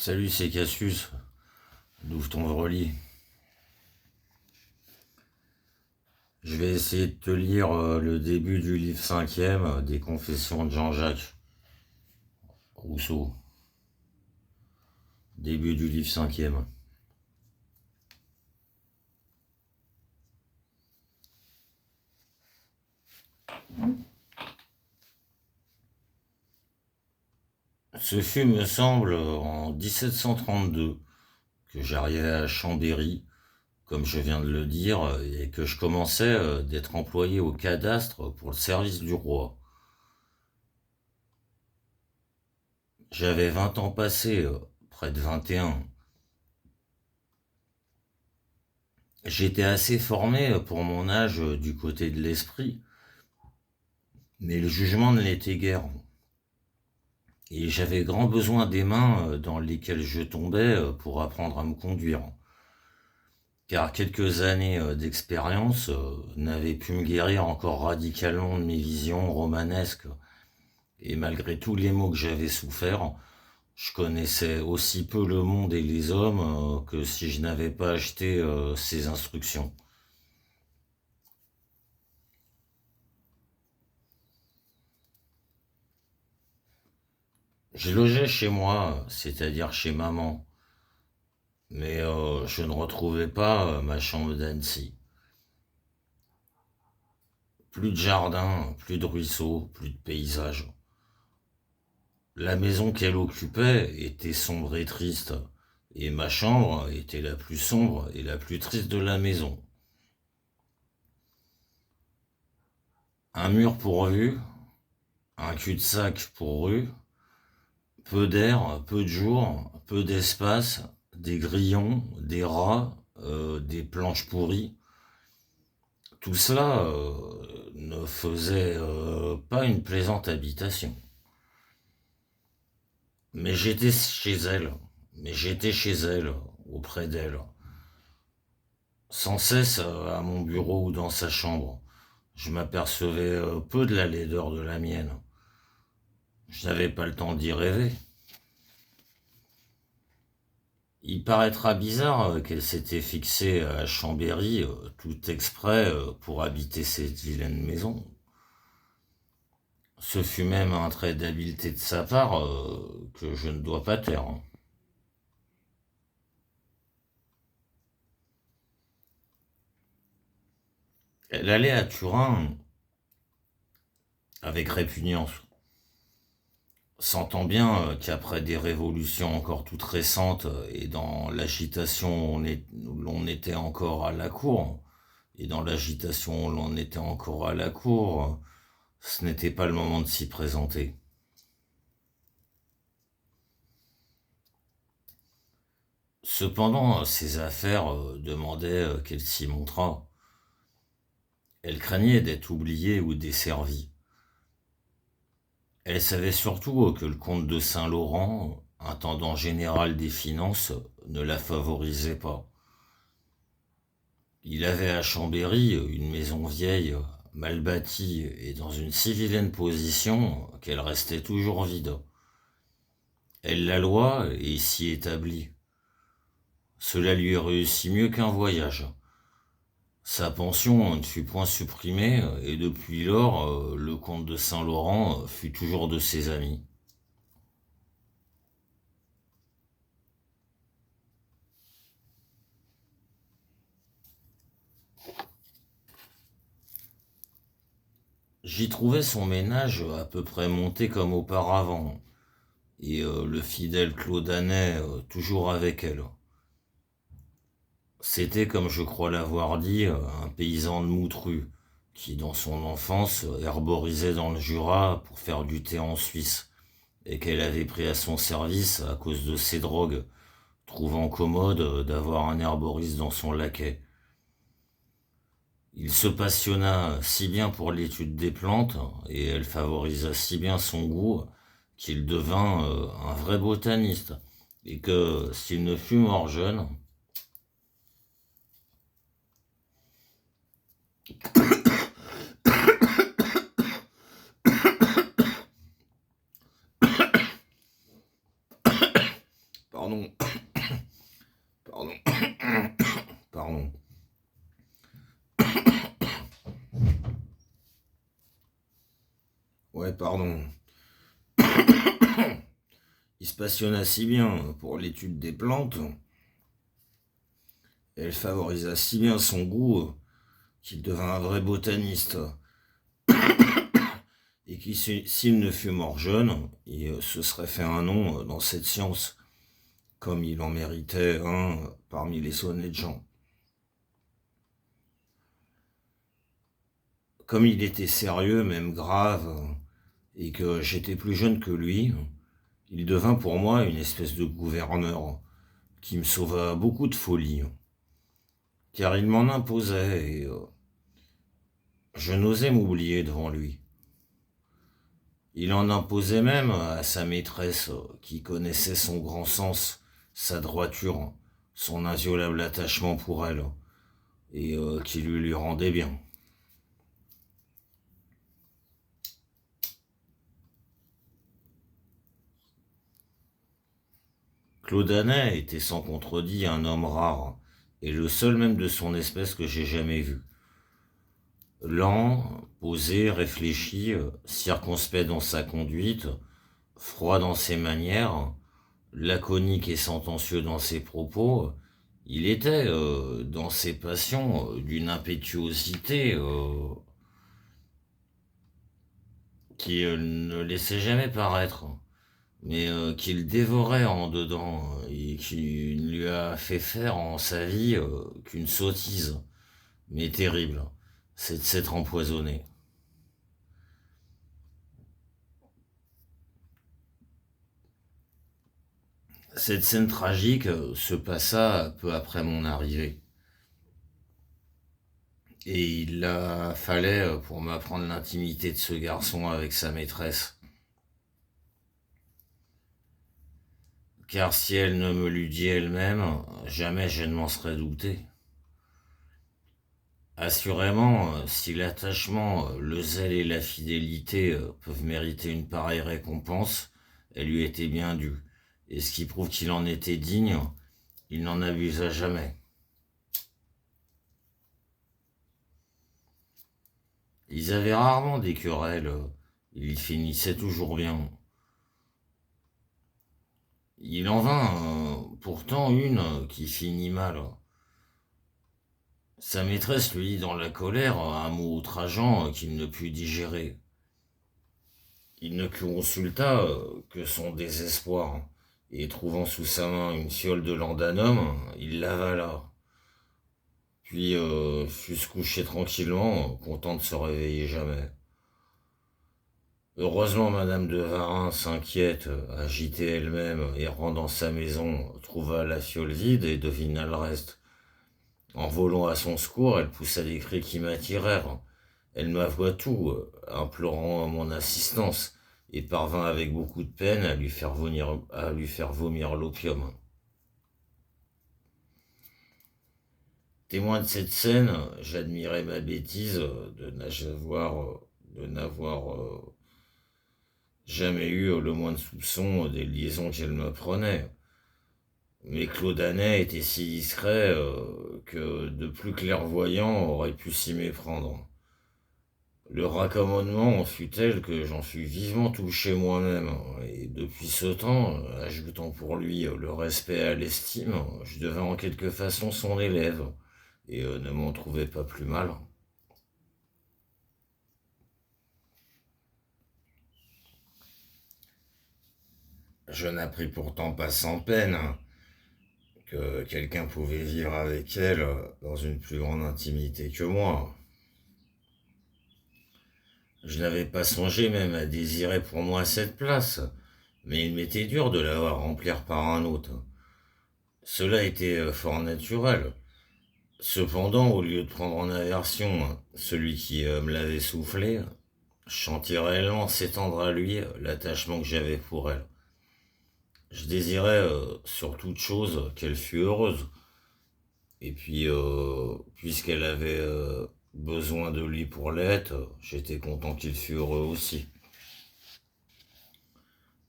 Salut, c'est Cassius, d'ouvre ton Vreli. Je vais essayer de te lire le début du livre cinquième des Confessions de Jean-Jacques Rousseau. Début du livre cinquième. Ce fut, me semble, en 1732 que j'arrivais à Chambéry, comme je viens de le dire, et que je commençais d'être employé au cadastre pour le service du roi. J'avais 20 ans passés, près de 21. J'étais assez formé pour mon âge du côté de l'esprit, mais le jugement ne l'était guère. Et j'avais grand besoin des mains dans lesquelles je tombais pour apprendre à me conduire. Car quelques années d'expérience n'avaient pu me guérir encore radicalement de mes visions romanesques. Et malgré tous les maux que j'avais soufferts, je connaissais aussi peu le monde et les hommes que si je n'avais pas acheté ces instructions. Je logeais chez moi, c'est-à-dire chez maman, mais je ne retrouvais pas ma chambre d'Annecy. Plus de jardin, plus de ruisseaux, plus de paysage. La maison qu'elle occupait était sombre et triste, et ma chambre était la plus sombre et la plus triste de la maison. Un mur pourvu, un cul-de-sac pour rue, peu d'air, peu de jour, peu d'espace, des grillons, des rats, des planches pourries. Tout cela ne faisait pas une plaisante habitation. Mais j'étais chez elle, auprès d'elle, sans cesse à mon bureau ou dans sa chambre. Je m'apercevais peu de la laideur de la mienne. Je n'avais pas le temps d'y rêver. Il paraîtra bizarre qu'elle s'était fixée à Chambéry tout exprès pour habiter cette vilaine maison. Ce fut même un trait d'habileté de sa part que je ne dois pas taire. Elle allait à Turin avec répugnance, sentant bien qu'après des révolutions encore toutes récentes et dans l'agitation où l'on était encore à la cour, ce n'était pas le moment de s'y présenter. Cependant, ses affaires demandaient qu'elle s'y montrât. Elle craignait d'être oubliée ou desservie. Elle savait surtout que le comte de Saint-Laurent, intendant général des finances, ne la favorisait pas. Il avait à Chambéry une maison vieille, mal bâtie et dans une si vilaine position qu'elle restait toujours vide. Elle la loua et s'y établit. Cela lui réussit mieux qu'un voyage. Sa pension ne fut point supprimée et depuis lors, le comte de Saint-Laurent fut toujours de ses amis. J'y trouvais son ménage à peu près monté comme auparavant, et le fidèle Claudanet toujours avec elle. C'était, comme je crois l'avoir dit, un paysan de Moutru, qui dans son enfance herborisait dans le Jura pour faire du thé en Suisse, et qu'elle avait pris à son service à cause de ses drogues, trouvant commode d'avoir un herboriste dans son laquais. Il se passionna si bien pour l'étude des plantes, et elle favorisa si bien son goût, qu'il devint un vrai botaniste, et que, s'il ne fut mort jeune, Pardon, pardon, pardon. Ouais, pardon. Il se passionna si bien pour l'étude des plantes, elle favorisa si bien son goût qu'il devint un vrai botaniste, et qui, s'il ne fût mort jeune, il se serait fait un nom dans cette science, comme il en méritait un parmi les honnêtes gens. Comme il était sérieux, même grave, et que j'étais plus jeune que lui, il devint pour moi une espèce de gouverneur qui me sauva beaucoup de folie, car il m'en imposait et je n'osais m'oublier devant lui. Il en imposait même à sa maîtresse qui connaissait son grand sens, sa droiture, son inviolable attachement pour elle, et qui lui rendait bien. Claude Anet était sans contredit un homme rare, et le seul même de son espèce que j'ai jamais vu. Lent, posé, réfléchi, circonspect dans sa conduite, froid dans ses manières, laconique et sentencieux dans ses propos, il était, dans ses passions, d'une impétuosité qui ne laissait jamais paraître, mais qu'il dévorait en dedans, et qui ne lui a fait faire en sa vie qu'une sottise, mais terrible, c'est de s'être empoisonné. Cette scène tragique se passa peu après mon arrivée. Et il fallait pour m'apprendre l'intimité de ce garçon avec sa maîtresse. Car si elle ne me l'eût dit elle-même, jamais je ne m'en serais douté. Assurément, si l'attachement, le zèle et la fidélité peuvent mériter une pareille récompense, elle lui était bien due. Et ce qui prouve qu'il en était digne, il n'en abusa jamais. Ils avaient rarement des querelles, ils y finissaient toujours bien. Il en vint pourtant une qui finit mal. Sa maîtresse lui dit dans la colère un mot outrageant qu'il ne put digérer. Il ne consulta que son désespoir, et trouvant sous sa main une fiole de laudanum, il l'avala. Puis fut se coucher tranquillement, content de se réveiller jamais. Heureusement, Madame de Varin s'inquiète, agitée elle-même, errant dans sa maison, trouva la fiole vide et devina le reste. En volant à son secours, elle poussa des cris qui m'attirèrent. Elle m'avoua tout, implorant mon assistance, et parvint avec beaucoup de peine à lui faire vomir l'opium. Témoin de cette scène, j'admirais ma bêtise de n'avoir jamais eu le moins de soupçon des liaisons qu'elle me prenait. Mais Claude Anet était si discret que de plus clairvoyants auraient pu s'y méprendre. Le raccommodement en fut tel que j'en fus vivement touché moi-même, et depuis ce temps, ajoutant pour lui le respect à l'estime, je devins en quelque façon son élève, et ne m'en trouvais pas plus mal. Je n'appris pourtant pas sans peine que quelqu'un pouvait vivre avec elle dans une plus grande intimité que moi. Je n'avais pas songé même à désirer pour moi cette place, mais il m'était dur de la voir remplir par un autre. Cela était fort naturel. Cependant, au lieu de prendre en aversion celui qui me l'avait soufflé, je sentis réellement s'étendre à lui l'attachement que j'avais pour elle. Je désirais sur toute chose qu'elle fût heureuse. Et puis, puisqu'elle avait besoin de lui pour l'être, j'étais content qu'il fût heureux aussi.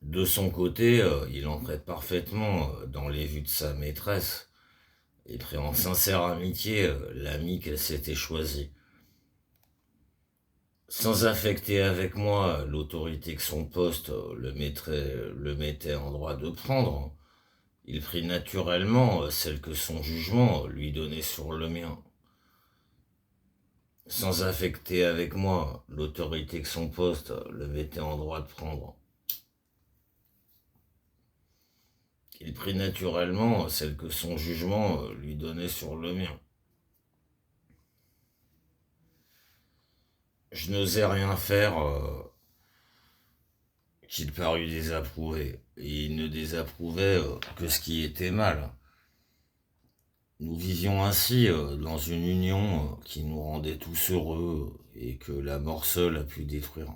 De son côté, il entrait parfaitement dans les vues de sa maîtresse et prit en sincère amitié l'ami qu'elle s'était choisi. Sans affecter avec moi l'autorité que son poste le mettait en droit de prendre, il prit naturellement celle que son jugement lui donnait sur le mien. Sans affecter avec moi l'autorité que son poste le mettait en droit de prendre. Il prit naturellement celle que son jugement lui donnait sur le mien. Je n'osais rien faire qu'il parût désapprouver, et il ne désapprouvait que ce qui était mal. Nous vivions ainsi dans une union qui nous rendait tous heureux et que la mort seule a pu détruire.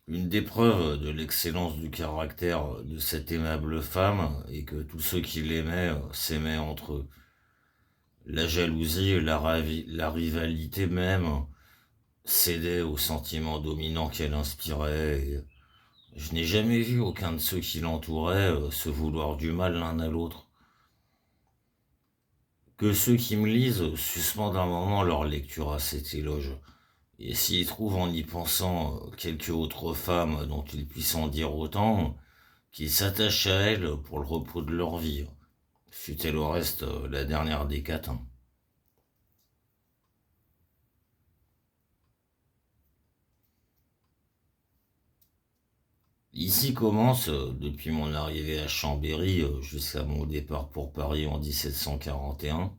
Une des preuves de l'excellence du caractère de cette aimable femme est que tous ceux qui l'aimaient s'aimaient entre eux. La jalousie, la rivalité même cédaient aux sentiments dominants qu'elle inspirait. Et je n'ai jamais vu aucun de ceux qui l'entouraient se vouloir du mal l'un à l'autre. Que ceux qui me lisent suspendent un moment leur lecture à cet éloge. Et s'ils trouvent en y pensant quelque autre femme dont ils puissent en dire autant, qu'ils s'attachent à elle pour le repos de leur vie, fût-elle au reste la dernière des catins. Ici commence, depuis mon arrivée à Chambéry jusqu'à mon départ pour Paris en 1741,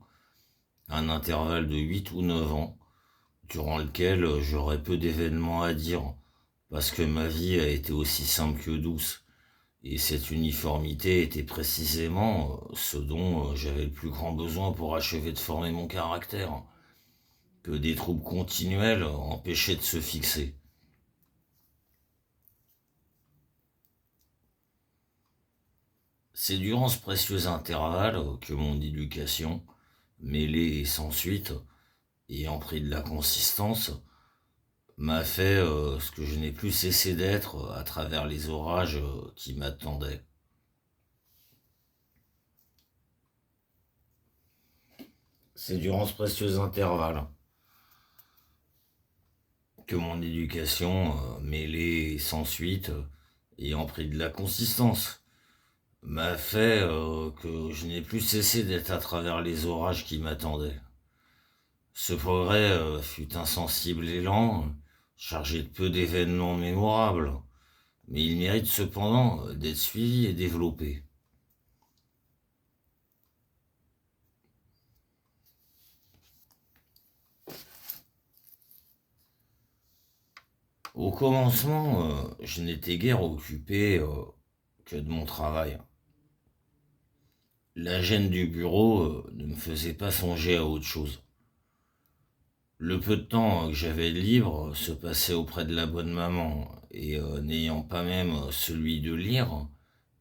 un intervalle de 8 ou 9 ans, durant lequel j'aurai peu d'événements à dire, parce que ma vie a été aussi simple que douce, et cette uniformité était précisément ce dont j'avais le plus grand besoin pour achever de former mon caractère, que des troubles continuels empêchaient de se fixer. C'est durant ce précieux intervalle que mon éducation, mêlée et sans suite, ayant pris de la consistance, m'a fait ce que je n'ai plus cessé d'être à travers les orages qui m'attendaient. C'est durant ce précieux intervalle que mon éducation, mêlée et sans suite, ayant pris de la consistance, m'a fait que je n'ai plus cessé d'être à travers les orages qui m'attendaient. Ce progrès fut insensible et lent, chargé de peu d'événements mémorables, mais il mérite cependant d'être suivi et développé. Au commencement, je n'étais guère occupé que de mon travail. La gêne du bureau ne me faisait pas songer à autre chose. Le peu de temps que j'avais de libre se passait auprès de la bonne maman, et n'ayant pas même celui de lire,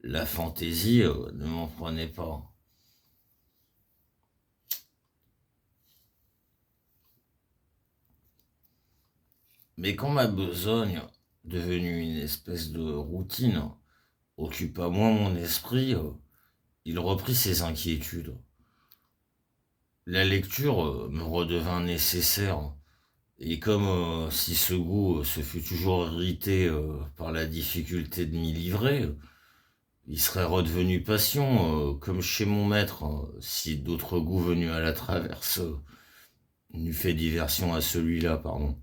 la fantaisie ne m'en prenait pas. Mais quand ma besogne, devenue une espèce de routine, occupa moins mon esprit, il reprit ses inquiétudes. La lecture me redevint nécessaire, et comme si ce goût se fût toujours irrité par la difficulté de m'y livrer, il serait redevenu passion, comme chez mon maître, si d'autres goûts venus à la traverse n'eût fait diversion à celui-là, pardon.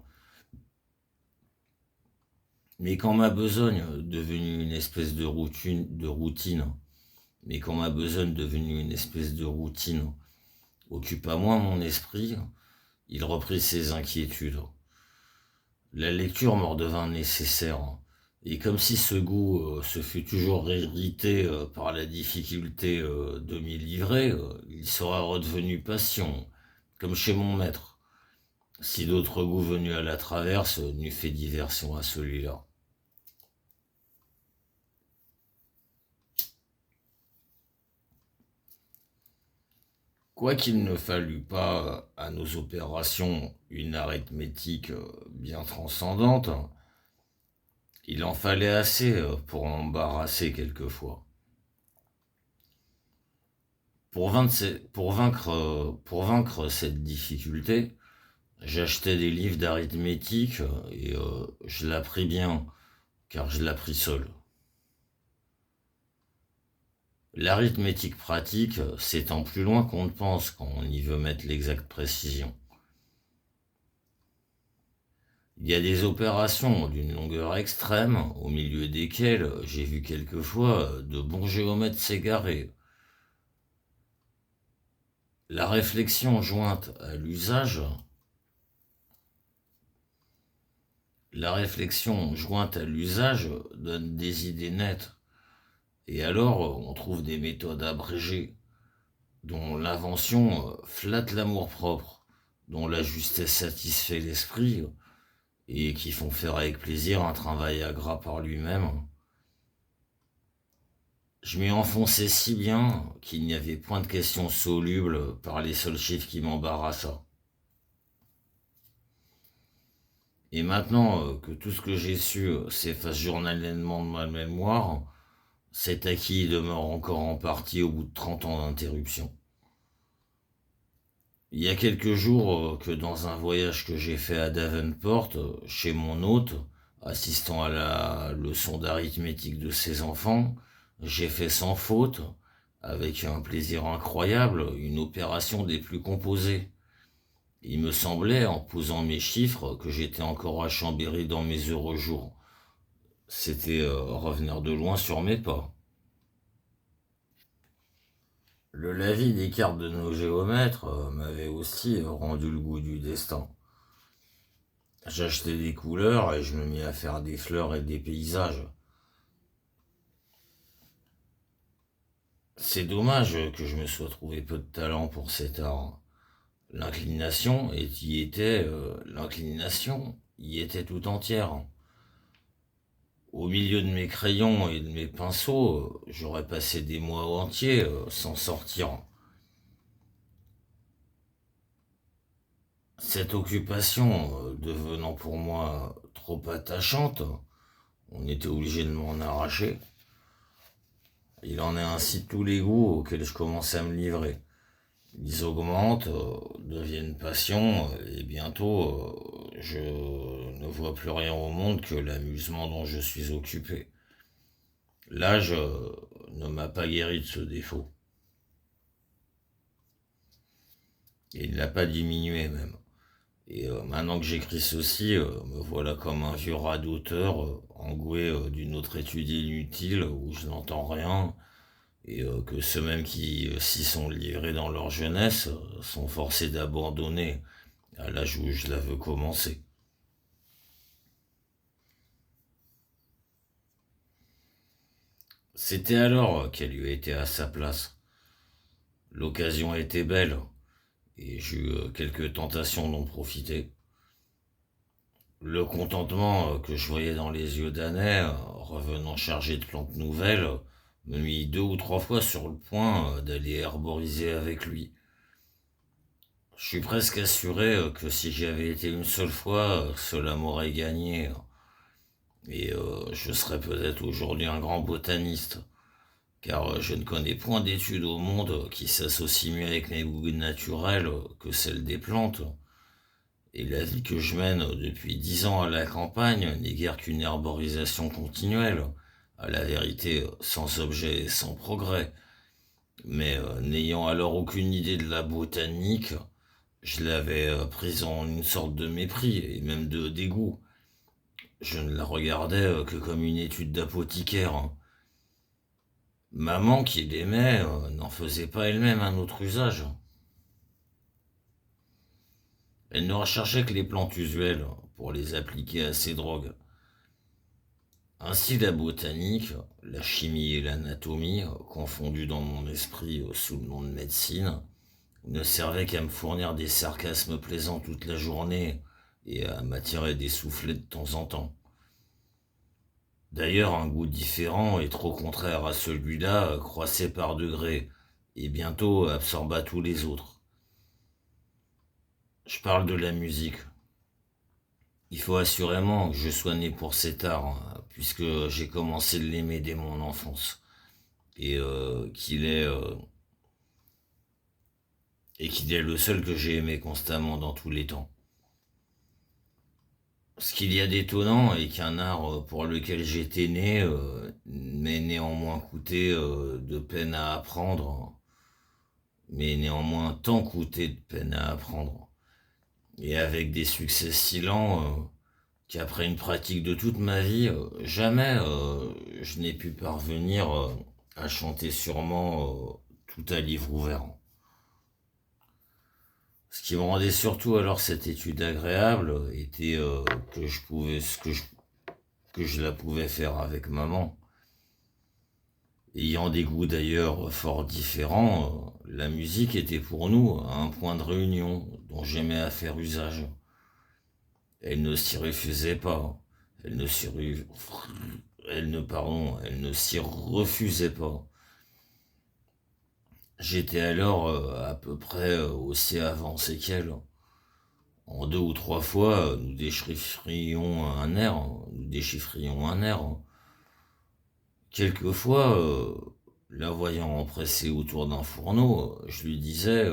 Mais quand ma besogne, devenue une espèce mais quand ma besogne, devenue une espèce de routine, occupa moins mon esprit, il reprit ses inquiétudes. La lecture me redevint nécessaire, et comme si ce goût se fût toujours irrité par la difficulté de m'y livrer, il sera redevenu passion, comme chez mon maître, si d'autres goûts venus à la traverse n'eût fait diversion à celui-là. Quoiqu'il ne fallut pas à nos opérations une arithmétique bien transcendante, il en fallait assez pour m'embarrasser quelquefois. Pour vaincre cette difficulté, j'achetais des livres d'arithmétique et je l'appris bien, car je l'appris seul. L'arithmétique pratique s'étend plus loin qu'on ne pense quand on y veut mettre l'exacte précision. Il y a des opérations d'une longueur extrême, au milieu desquelles j'ai vu quelquefois de bons géomètres s'égarer. La réflexion jointe à l'usage donne des idées nettes. Et alors, on trouve des méthodes abrégées, dont l'invention flatte l'amour-propre, dont la justesse satisfait l'esprit, et qui font faire avec plaisir un travail agréable par lui-même. Je m'y enfonçais si bien qu'il n'y avait point de question soluble par les seuls chiffres qui m'embarrassaient. Et maintenant que tout ce que j'ai su s'efface journalièrement de ma mémoire, cet acquis demeure encore en partie au bout de 30 ans d'interruption. Il y a quelques jours que dans un voyage que j'ai fait à Davenport, chez mon hôte, assistant à la leçon d'arithmétique de ses enfants, j'ai fait sans faute, avec un plaisir incroyable, une opération des plus composées. Il me semblait, en posant mes chiffres, que j'étais encore à Chambéry dans mes heureux jours. C'était revenir de loin sur mes pas. Le lavis des cartes de nos géomètres m'avait aussi rendu le goût du destin. J'achetais des couleurs et je me mis à faire des fleurs et des paysages. C'est dommage que je me sois trouvé peu de talent pour cet art. L'inclination y était tout entière. Au milieu de mes crayons et de mes pinceaux, j'aurais passé des mois entiers sans sortir. Cette occupation devenant pour moi trop attachante, on était obligé de m'en arracher. Il en est ainsi de tous les goûts auxquels je commence à me livrer. Ils augmentent, deviennent passion, et bientôt je ne vois plus rien au monde que l'amusement dont je suis occupé. L'âge ne m'a pas guéri de ce défaut. Et il ne l'a pas diminué même. Et maintenant que j'écris ceci, me voilà comme un vieux radoteur, engoué d'une autre étude inutile où je n'entends rien, et que ceux mêmes qui s'y sont livrés dans leur jeunesse sont forcés d'abandonner à l'âge où je la veux commencer. C'était alors qu'elle lui était à sa place. L'occasion était belle, et j'eus quelques tentations d'en profiter. Le contentement que je voyais dans les yeux d'Année, revenant chargé de plantes nouvelles, me mit 2 ou 3 fois sur le point d'aller herboriser avec lui. Je suis presque assuré que si j'y avais été une seule fois, cela m'aurait gagné. Et je serais peut-être aujourd'hui un grand botaniste, car je ne connais point d'études au monde qui s'associent mieux avec mes goûts naturels que celles des plantes. Et la vie que je mène depuis 10 ans à la campagne n'est guère qu'une herborisation continuelle, à la vérité sans objet et sans progrès. Mais n'ayant alors aucune idée de la botanique, je l'avais prise en une sorte de mépris et même de dégoût. Je ne la regardais que comme une étude d'apothicaire. Maman, qui l'aimait, n'en faisait pas elle-même un autre usage. Elle ne recherchait que les plantes usuelles pour les appliquer à ses drogues. Ainsi la botanique, la chimie et l'anatomie, confondues dans mon esprit sous le nom de médecine, ne servaient qu'à me fournir des sarcasmes plaisants toute la journée et à m'attirer des soufflets de temps en temps. D'ailleurs, un goût différent et trop contraire à celui-là croissait par degrés, et bientôt absorba tous les autres. Je parle de la musique. Il faut assurément que je sois né pour cet art, hein, puisque j'ai commencé de l'aimer dès mon enfance. Et qu'il est le seul que j'ai aimé constamment dans tous les temps. Ce qu'il y a d'étonnant est qu'un art pour lequel j'étais né m'ait néanmoins coûté de peine à apprendre, mais néanmoins tant coûté de peine à apprendre. Et avec des succès si lents qu'après une pratique de toute ma vie, jamais je n'ai pu parvenir à chanter sûrement tout à livre ouvert. Ce qui me rendait surtout alors cette étude agréable était que je la pouvais faire avec maman. Ayant des goûts d'ailleurs fort différents, la musique était pour nous un point de réunion dont j'aimais à faire usage. Elle ne s'y refusait pas. Elle ne s'y ru- elle ne s'y refusait pas. J'étais alors à peu près aussi avancé qu'elle. En deux ou trois fois, nous déchiffrions un air. Quelquefois, la voyant empressée autour d'un fourneau, je lui disais,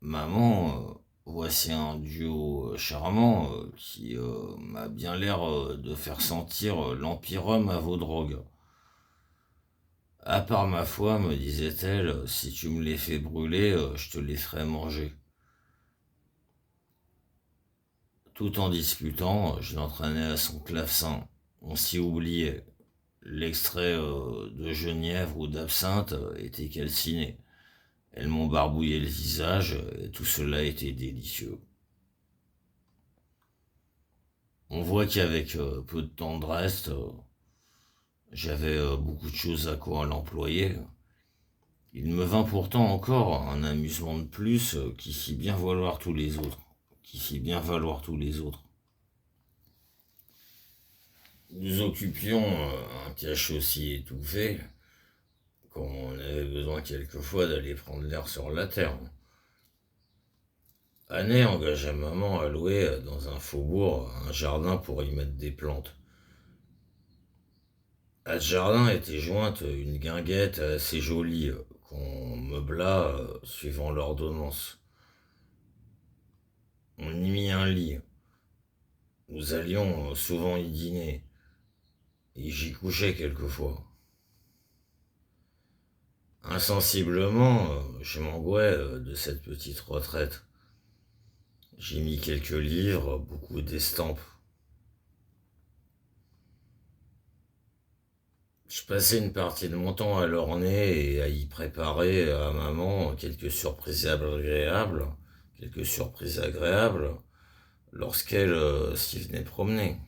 Maman, voici un duo charmant qui m'a bien l'air de faire sentir l'empirum à vos drogues. À part ma foi, me disait-elle, si tu me les fais brûler, je te les ferai manger. Tout en discutant, je l'entraînais à son clavecin. On s'y oubliait. L'extrait de genièvre ou d'absinthe était calciné. Elles m'ont barbouillé le visage et tout cela était délicieux. On voit qu'avec peu de tendresse, j'avais beaucoup de choses à quoi l'employer. Il me vint pourtant encore un amusement de plus qui fit bien valoir tous les autres. Nous occupions un cache aussi étouffé qu'on avait besoin quelquefois d'aller prendre l'air sur la terre. Année engagea maman à louer dans un faubourg un jardin pour y mettre des plantes. À ce jardin était jointe une guinguette assez jolie qu'on meubla suivant l'ordonnance. On y mit un lit. Nous allions souvent y dîner et j'y couchais quelquefois. Insensiblement, je m'engouais de cette petite retraite. J'y mis quelques livres, beaucoup d'estampes. Je passais une partie de mon temps à l'orner et à y préparer à maman quelques surprises agréables lorsqu'elle s'y venait promener.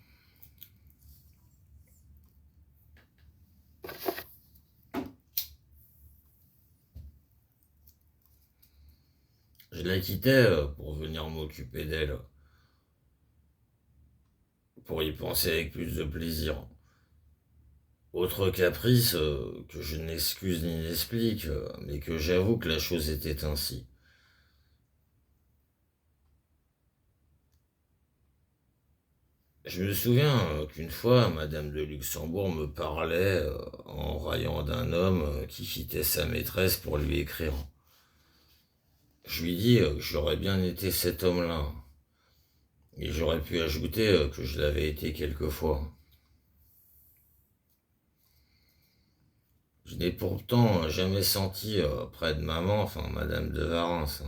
Je la quittais pour venir m'occuper d'elle, pour y penser avec plus de plaisir. Autre caprice que je n'excuse ni n'explique, mais que j'avoue que la chose était ainsi. Je me souviens qu'une fois, Madame de Luxembourg me parlait en raillant d'un homme qui quittait sa maîtresse pour lui écrire. Je lui dis que j'aurais bien été cet homme-là, et j'aurais pu ajouter que je l'avais été quelquefois. Je n'ai pourtant jamais senti près de maman, enfin Madame de Warens,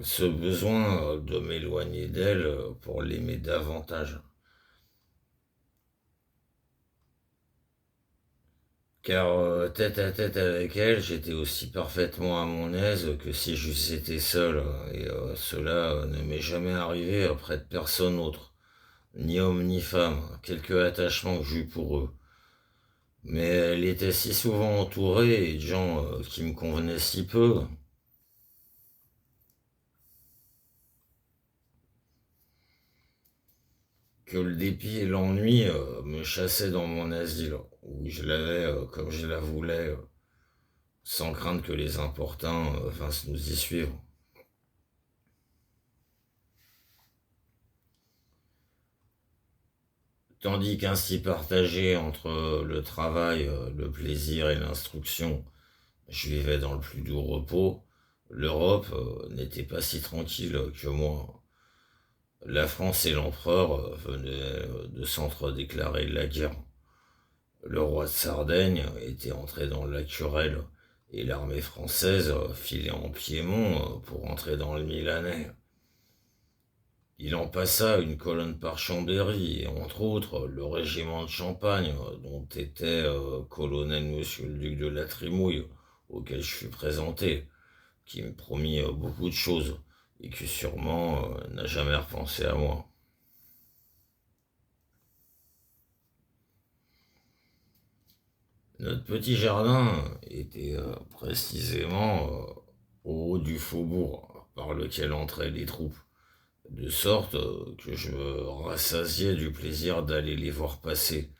ce besoin de m'éloigner d'elle pour l'aimer davantage. Car tête à tête avec elle, j'étais aussi parfaitement à mon aise que si j'eusse été seul, et cela ne m'est jamais arrivé auprès de personne autre, ni homme ni femme, quelque attachement que j'eus pour eux. Mais elle était si souvent entourée de gens qui me convenaient si peu, que le dépit et l'ennui me chassaient dans mon asile, où je l'avais comme je la voulais, sans crainte que les importuns vinssent nous y suivre. Tandis qu'ainsi partagé entre le travail, le plaisir et l'instruction, je vivais dans le plus doux repos, l'Europe n'était pas si tranquille que moi. La France et l'empereur venaient de s'entre-déclarer la guerre. Le roi de Sardaigne était entré dans le lac Turel et l'armée française filait en Piémont pour entrer dans le Milanais. Il en passa une colonne par Chambéry et entre autres le régiment de Champagne dont était colonel monsieur le duc de la Trimouille auquel je fus présenté, qui me promit beaucoup de choses et qui sûrement n'a jamais repensé à moi. Notre petit jardin était précisément au haut du faubourg par lequel entraient les troupes, de sorte que je me rassasiais du plaisir d'aller les voir passer,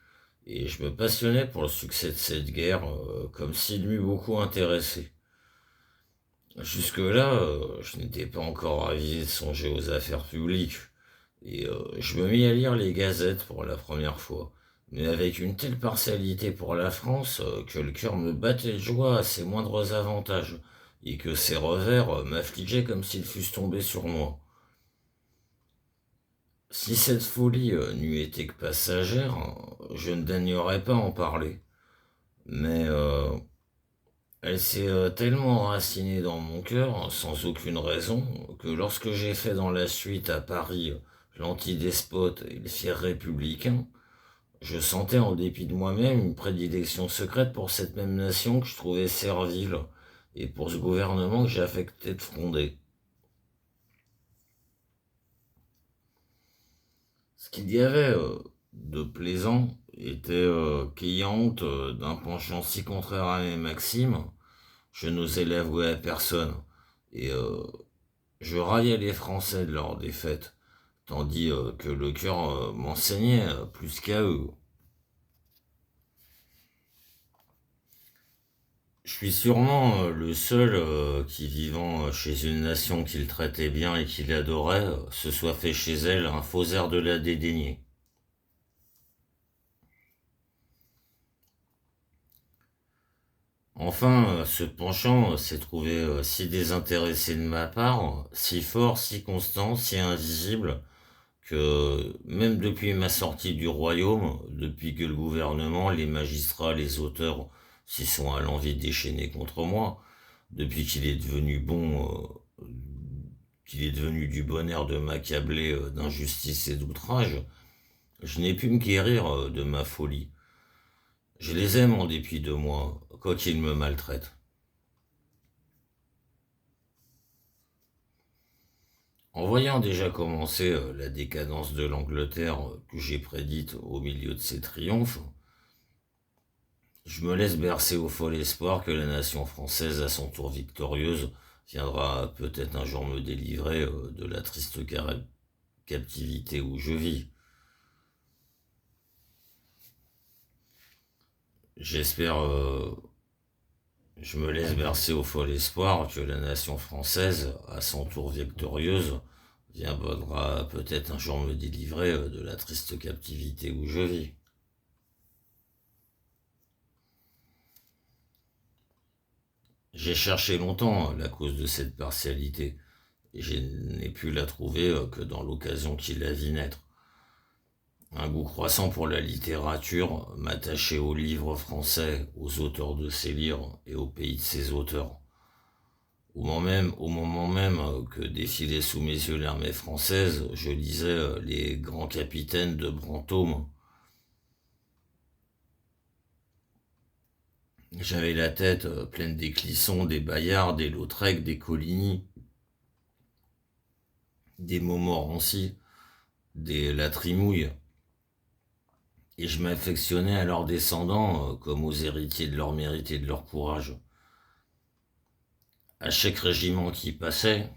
et je me passionnais pour le succès de cette guerre comme s'il m'eût beaucoup intéressé. Jusque-là, je n'étais pas encore avisé de songer aux affaires publiques, et je me mis à lire les gazettes pour la première fois, mais avec une telle partialité pour la France que le cœur me battait de joie à ses moindres avantages, et que ses revers m'affligeaient comme s'ils fussent tombés sur moi. Si cette folie n'eût été que passagère, je ne daignerais pas en parler, mais elle s'est tellement enracinée dans mon cœur, sans aucune raison, que lorsque j'ai fait dans la suite à Paris l'antidespote et le fier républicain, je sentais en dépit de moi-même une prédilection secrète pour cette même nation que je trouvais servile, et pour ce gouvernement que j'affectais de fronder. Ce qu'il y avait de plaisant était qu'ayant honte d'un penchant si contraire à mes maximes, je n'osais l'avouer à personne, et je raillais les Français de leur défaite, tandis que le cœur m'enseignait plus qu'à eux. Je suis sûrement le seul qui, vivant chez une nation qu'il traitait bien et qu'il adorait, se soit fait chez elle un faux air de la dédaigner. Enfin, ce penchant s'est trouvé si désintéressé de ma part, si fort, si constant, si invisible, que même depuis ma sortie du royaume, depuis que le gouvernement, les magistrats, les auteurs s'y sont à l'envie déchaînés contre moi, depuis qu'il est devenu bon, qu'il est devenu du bon air de m'accabler d'injustice et d'outrage, je n'ai pu me guérir de ma folie. Je les aime en dépit de moi, quoiqu'ils me maltraitent. En voyant déjà commencer la décadence de l'Angleterre que j'ai prédite au milieu de ses triomphes, je me laisse bercer au fol espoir que la nation française, à son tour victorieuse, viendra peut-être un jour me délivrer de la triste captivité où je vis. J'espère, je me laisse bercer au fol espoir que la nation française, à son tour victorieuse, viendra peut-être un jour me délivrer de la triste captivité où je vis. J'ai cherché longtemps la cause de cette partialité, et je n'ai pu la trouver que dans l'occasion qui la vit naître. Un goût croissant pour la littérature m'attachait aux livres français, aux auteurs de ces livres et au pays de ces auteurs. Au moment même que défilait sous mes yeux l'armée française, je lisais les grands capitaines de Brantôme. J'avais la tête pleine des Clisson, des Bayard, des Lautrec, des Coligny, des Montmorency, des La Trimouille, et je m'affectionnais à leurs descendants comme aux héritiers de leur mérite et de leur courage. À chaque régiment qui passait,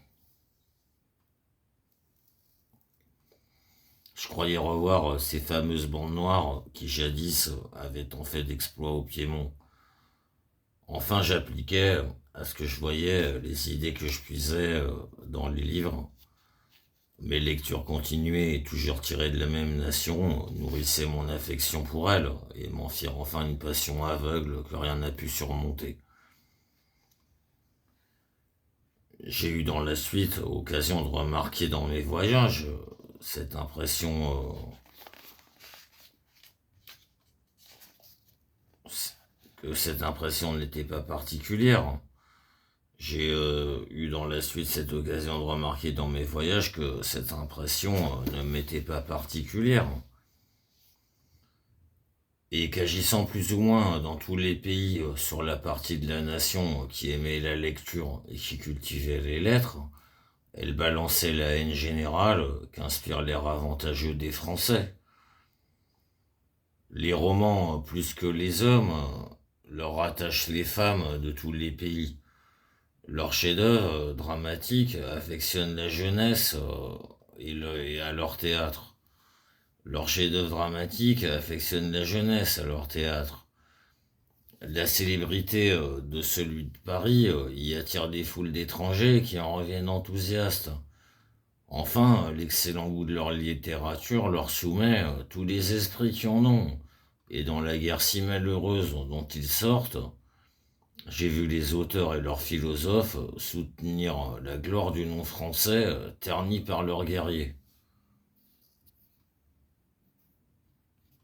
je croyais revoir ces fameuses bandes noires qui jadis avaient tant fait d'exploits au Piémont. Enfin, j'appliquais à ce que je voyais les idées que je puisais dans les livres, Mes lectures continuées et toujours tirées de la même nation nourrissaient mon affection pour elle et m'en firent enfin une passion aveugle que rien n'a pu surmonter. J'ai eu dans la suite occasion de remarquer dans mes voyages cette impression que cette impression n'était pas particulière. J'ai eu dans la suite cette occasion de remarquer dans mes voyages que cette impression ne m'était pas particulière et qu'agissant plus ou moins dans tous les pays sur la partie de la nation qui aimait la lecture et qui cultivait les lettres, elle balançait la haine générale qu'inspire l'air avantageux des Français. Les romans, plus que les hommes, leur rattachent les femmes de tous les pays. Leurs chefs-d'œuvre dramatiques affectionnent la jeunesse et à leur théâtre. Leurs chefs-d'œuvre dramatiques affectionnent la jeunesse à leur théâtre. La célébrité de celui de Paris y attire des foules d'étrangers qui en reviennent enthousiastes. Enfin, l'excellent goût de leur littérature leur soumet tous les esprits qui en ont. Et dans la guerre si malheureuse dont ils sortent, j'ai vu les auteurs et leurs philosophes soutenir la gloire du nom français terni par leurs guerriers.